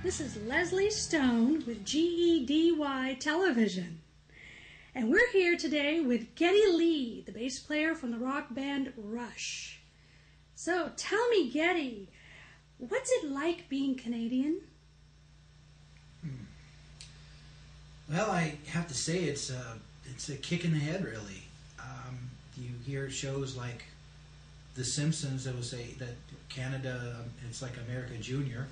This is Leslie Stone with GEDY Television. And we're here today with Geddy Lee, the bass player from the rock band Rush. So tell me, Geddy, what's it like being Canadian? Well, I have to say it's a kick in the head, really. You hear shows like The Simpsons that will say that Canada, it's like America Junior,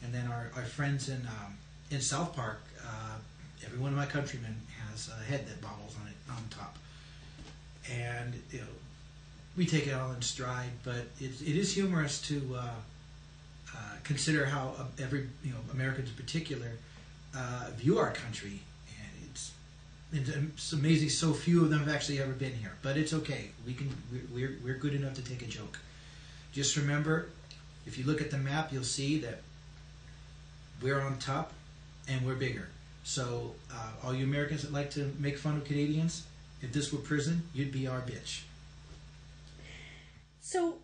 and then our friends in South Park, every one of my countrymen has a head that bobbles on top, and we take it all in stride. But it is humorous to consider how Americans in particular view our country, and it's amazing so few of them have actually ever been here. But it's okay. We're good enough to take a joke. Just remember, if you look at the map, you'll see that we're on top and we're bigger. So all you Americans that like to make fun of Canadians, if this were prison, you'd be our bitch. So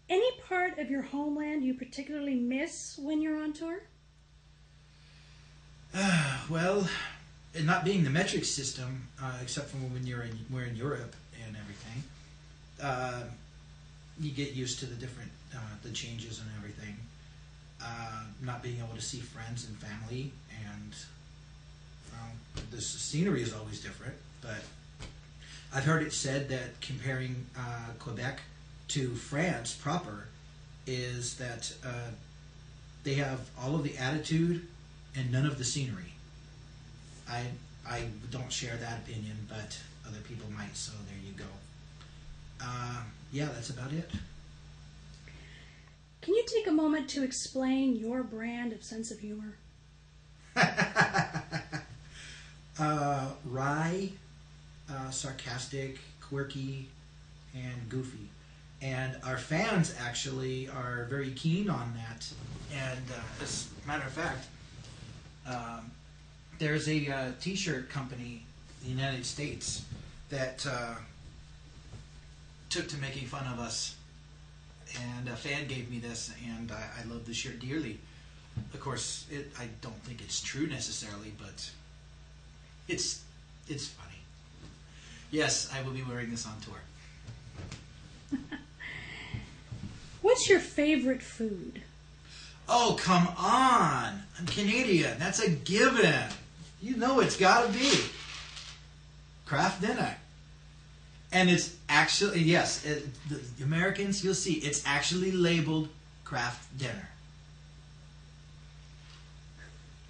any part of your homeland you particularly miss when you're on tour? Well, and not being the metric system, except for when we're in Europe and everything, you get used to the different the changes and everything. Not being able to see friends and family, and the scenery is always different. But I've heard it said that comparing Quebec to France proper is that they have all of the attitude and none of the scenery. I don't share that opinion, but other people might, so there you go. Yeah, that's about it. Can you take a moment to explain your brand of sense of humor? Wry, sarcastic, quirky, and goofy. And our fans actually are very keen on that. And as a matter of fact, there's a t-shirt company in the United States that took to making fun of us. And a fan gave me this, and I love the shirt dearly. Of course, I don't think it's true necessarily, but it's funny. Yes, I will be wearing this on tour. What's your favorite food? Oh, come on! I'm Canadian. That's a given. You know it's got to be Kraft dinner. And it's actually, yes, the Americans, you'll see, it's actually labeled Kraft dinner.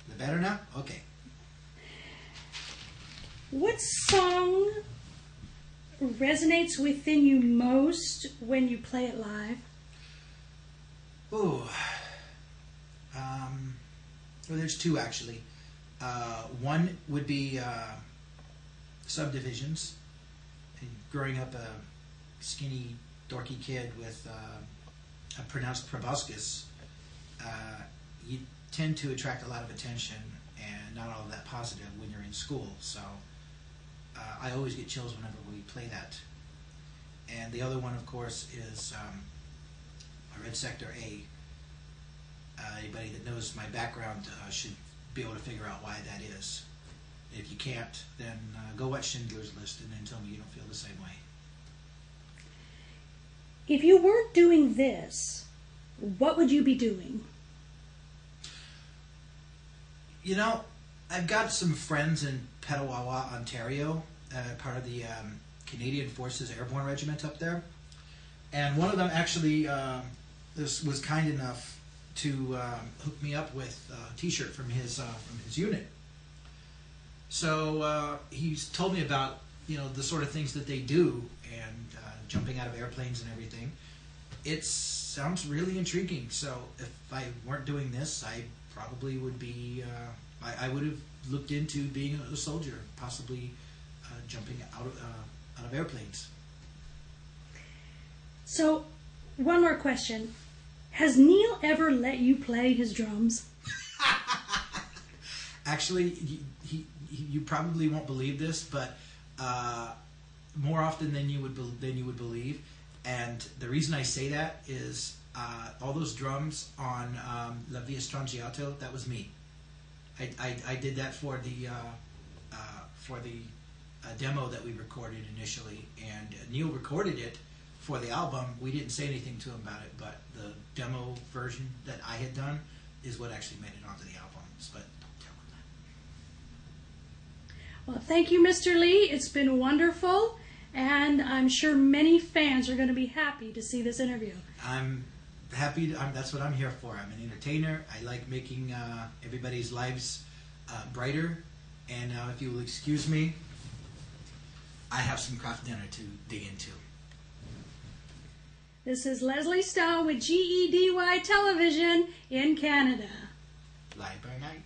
Is it better now? Okay. What song resonates within you most when you play it live? Oh, well, there's two actually. One would be Subdivisions. And growing up a skinny, dorky kid with a pronounced proboscis, you tend to attract a lot of attention and not all of that positive when you're in school. So I always get chills whenever we play that. And the other one, of course, is Red Sector A. Anybody that knows my background should be able to figure out why that is. If you can't, then go watch Schindler's List and then tell me you don't feel the same way. If you weren't doing this, what would you be doing? You know, I've got some friends in Petawawa, Ontario, part of the Canadian Forces Airborne Regiment up there. And one of them actually was kind enough to hook me up with a t-shirt from his unit. So he's told me about the sort of things that they do and jumping out of airplanes and everything. It sounds really intriguing. So if I weren't doing this, I probably would be. I would have looked into being a soldier, possibly jumping out of airplanes. So, one more question: has Neil ever let you play his drums? Actually, you probably won't believe this, but more often than you would believe. And the reason I say that is all those drums on La Via Strangiato, that was me. I did that for the demo that we recorded initially, and Neil recorded it for the album. We didn't say anything to him about it, but the demo version that I had done is what actually made it onto the album. But don't tell him that. Well, thank you, Mr. Lee. It's been wonderful, and I'm sure many fans are going to be happy to see this interview. I'm happy. That's what I'm here for. I'm an entertainer. I like making everybody's lives brighter. And now, if you will excuse me, I have some craft dinner to dig into. This is Leslie Stone with GEDY Television in Canada. Live by night.